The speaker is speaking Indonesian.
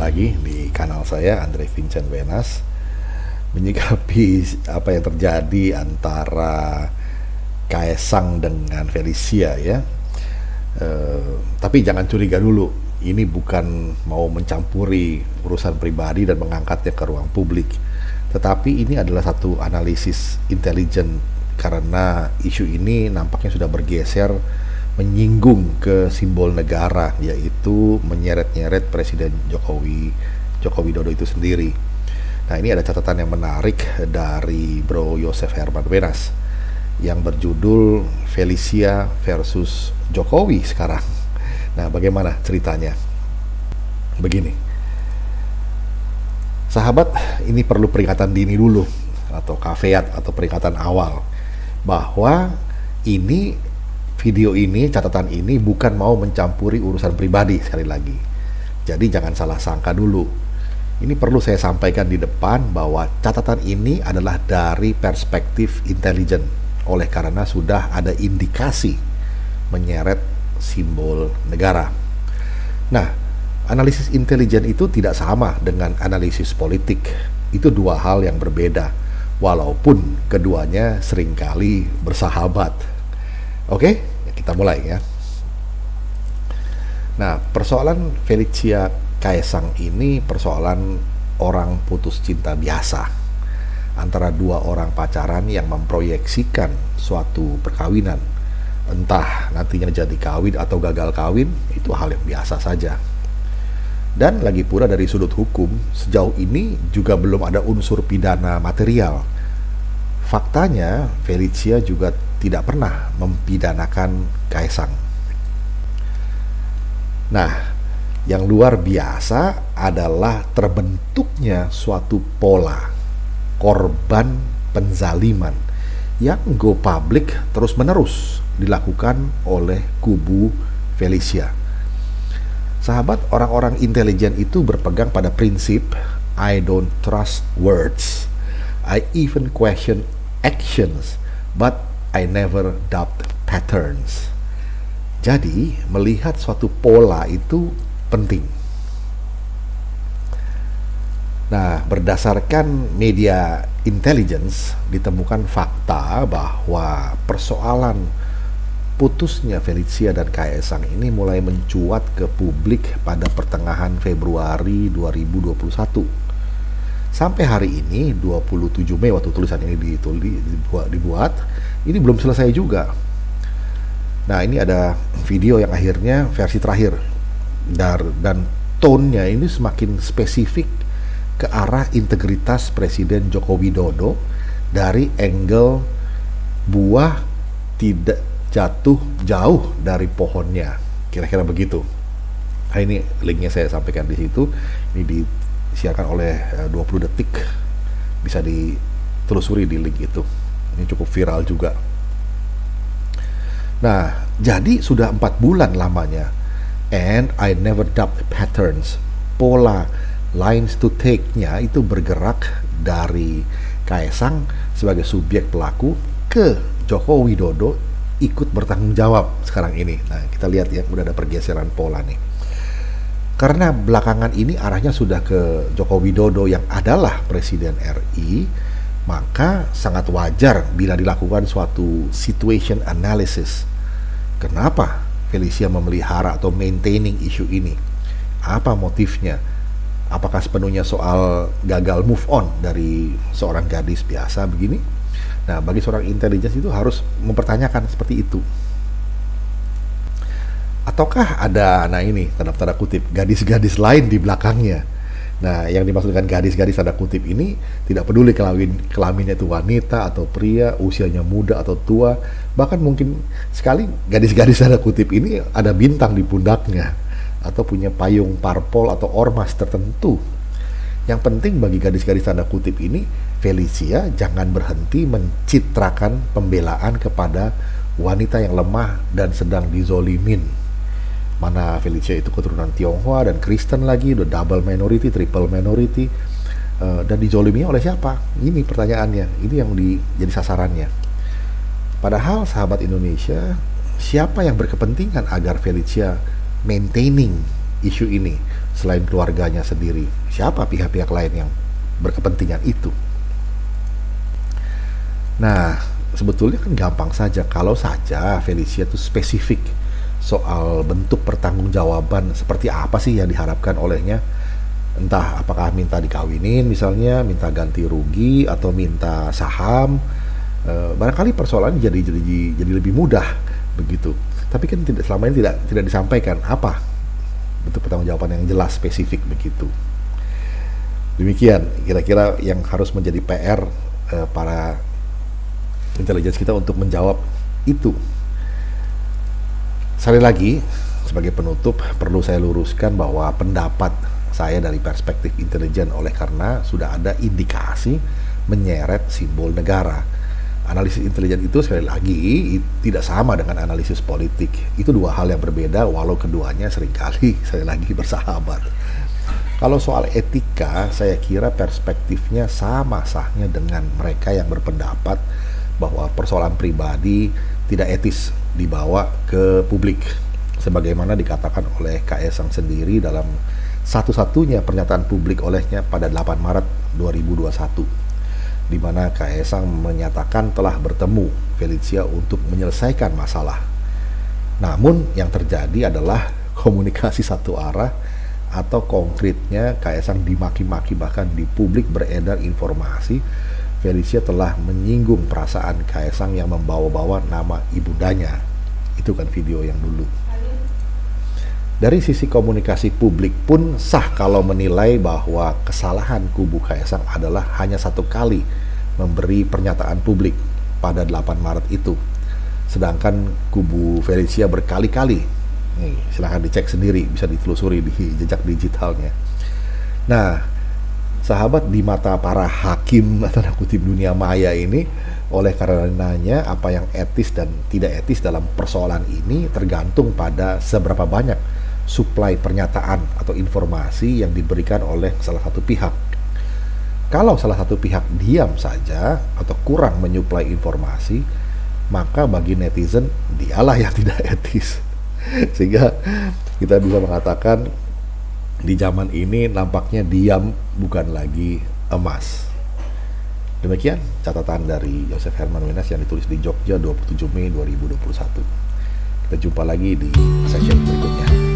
lagi di kanal saya Andre Vincent Wenas menyikapi apa yang terjadi antara Kaesang dengan Felicia ya. Tapi jangan curiga dulu, ini bukan mau mencampuri urusan pribadi dan mengangkatnya ke ruang publik, tetapi ini adalah satu analisis intelijen karena isu ini nampaknya sudah bergeser menyinggung ke simbol negara, yaitu menyeret-nyeret Presiden Joko Widodo itu sendiri. Nah, ini ada catatan yang menarik dari Bro Yosef Herman Wenas yang berjudul Felicia versus Jokowi sekarang. Nah, bagaimana ceritanya? Begini, sahabat, ini perlu peringatan dini dulu atau kafeat atau peringatan awal bahwa video ini, catatan ini bukan mau mencampuri urusan pribadi sekali lagi. Jadi jangan salah sangka dulu. Ini perlu saya sampaikan di depan bahwa catatan ini adalah dari perspektif intelijen, oleh karena sudah ada indikasi menyeret simbol negara. Nah, analisis intelijen itu tidak sama dengan analisis politik. Itu dua hal yang berbeda, walaupun keduanya seringkali bersahabat. Oke, kita mulai ya. Nah, persoalan Felicia Kaesang ini persoalan orang putus cinta biasa antara dua orang pacaran yang memproyeksikan suatu perkawinan. Entah nantinya jadi kawin atau gagal kawin, itu hal yang biasa saja. Dan lagi pula dari sudut hukum, sejauh ini juga belum ada unsur pidana material. Faktanya, Felicia juga tidak pernah mempidanakan Kaesang. Nah, yang luar biasa adalah terbentuknya suatu pola korban penzaliman yang go public terus-menerus dilakukan oleh kubu Felicia. Sahabat, orang-orang intelijen itu berpegang pada prinsip I don't trust words, I even question actions, but I never doubt patterns. Jadi, melihat suatu pola itu penting. Nah, berdasarkan media intelligence, ditemukan fakta bahwa persoalan putusnya Felicia dan Kaesang ini mulai mencuat ke publik pada pertengahan Februari 2021. Sampai hari ini 27 Mei waktu tulisan ini dibuat, ini belum selesai juga. Nah, ini ada video yang akhirnya versi terakhir dan tone-nya ini semakin spesifik ke arah integritas Presiden Joko Widodo dari angle buah tidak jatuh jauh dari pohonnya, kira-kira begitu. Nah, ini linknya saya sampaikan di situ. Ini disiarkan oleh 20 detik, bisa ditelusuri di link itu. Ini cukup viral juga. Nah, jadi sudah 4 bulan lamanya, and I never doubt patterns. Pola lines to take-nya itu bergerak dari Kaesang sebagai subjek pelaku ke Joko Widodo ikut bertanggung jawab sekarang ini. Nah, kita lihat ya, udah ada pergeseran pola nih. Karena belakangan ini arahnya sudah ke Joko Widodo yang adalah Presiden RI, maka sangat wajar bila dilakukan suatu situation analysis. Kenapa Felicia memelihara atau maintaining isu ini? Apa motifnya? Apakah sepenuhnya soal gagal move on dari seorang gadis biasa begini? Nah, bagi seorang intelligence itu harus mempertanyakan seperti itu. Ataukah ada, nah ini tanda kutip, gadis-gadis lain di belakangnya? Nah, yang dimaksud dengan gadis-gadis tanda kutip ini tidak peduli kelaminnya itu wanita atau pria, usianya muda atau tua, bahkan mungkin sekali gadis-gadis tanda kutip ini ada bintang di pundaknya atau punya payung parpol atau ormas tertentu. Yang penting bagi gadis-gadis tanda kutip ini, Felicia jangan berhenti mencitrakan pembelaan kepada wanita yang lemah dan sedang dizolimin. Mana Felicia itu keturunan Tionghoa dan Kristen lagi, udah double minority, triple minority, dan dizoliminya oleh siapa? Ini pertanyaannya, ini yang jadi sasarannya. Padahal sahabat Indonesia, siapa yang berkepentingan agar Felicia maintaining isu ini? selain keluarganya sendiri? Siapa pihak-pihak lain yang berkepentingan itu? Nah, sebetulnya kan gampang saja kalau saja Felicia itu spesifik soal bentuk pertanggungjawaban seperti apa sih yang diharapkan olehnya. Entah apakah minta dikawinin misalnya, minta ganti rugi, atau minta saham. Barangkali persoalan jadi lebih mudah begitu. Tapi kan tidak, selama ini tidak disampaikan apa bentuk pertanggungjawaban yang jelas spesifik begitu. Demikian kira-kira yang harus menjadi PR para intelligence kita untuk menjawab itu. Sekali lagi, sebagai penutup perlu saya luruskan bahwa pendapat saya dari perspektif intelijen oleh karena sudah ada indikasi menyeret simbol negara. Analisis intelijen itu sekali lagi tidak sama dengan analisis politik. Itu dua hal yang berbeda walau keduanya seringkali sekali lagi bersahabat. Kalau soal etika, saya kira perspektifnya sama sahnya dengan mereka yang berpendapat bahwa persoalan pribadi tidak etis dibawa ke publik. Sebagaimana dikatakan oleh Kaesang sendiri dalam satu-satunya pernyataan publik olehnya pada 8 Maret 2021, di mana Kaesang menyatakan telah bertemu Felicia untuk menyelesaikan masalah. Namun yang terjadi adalah komunikasi satu arah, atau konkretnya Kaesang dimaki-maki, bahkan di publik beredar informasi Felicia telah menyinggung perasaan Kaesang yang membawa-bawa nama ibundanya. Itu kan video yang dulu. Dari sisi komunikasi publik pun sah kalau menilai bahwa kesalahan kubu Kaesang adalah hanya satu kali memberi pernyataan publik pada 8 Maret itu. Sedangkan kubu Felicia berkali-kali. Nih, silahkan dicek sendiri, bisa ditelusuri di jejak digitalnya. Nah, sahabat, di mata para hakim tanda kutip dunia maya ini, oleh karenanya apa yang etis dan tidak etis dalam persoalan ini tergantung pada seberapa banyak suplai pernyataan atau informasi yang diberikan oleh salah satu pihak. Kalau salah satu pihak diam saja atau kurang menyuplai informasi, maka bagi netizen dialah yang tidak etis. Sehingga kita bisa mengatakan di zaman ini nampaknya diam bukan lagi emas. Demikian catatan dari Joseph Herman Wenas yang ditulis di Jogja 27 Mei 2021. Kita jumpa lagi di session berikutnya.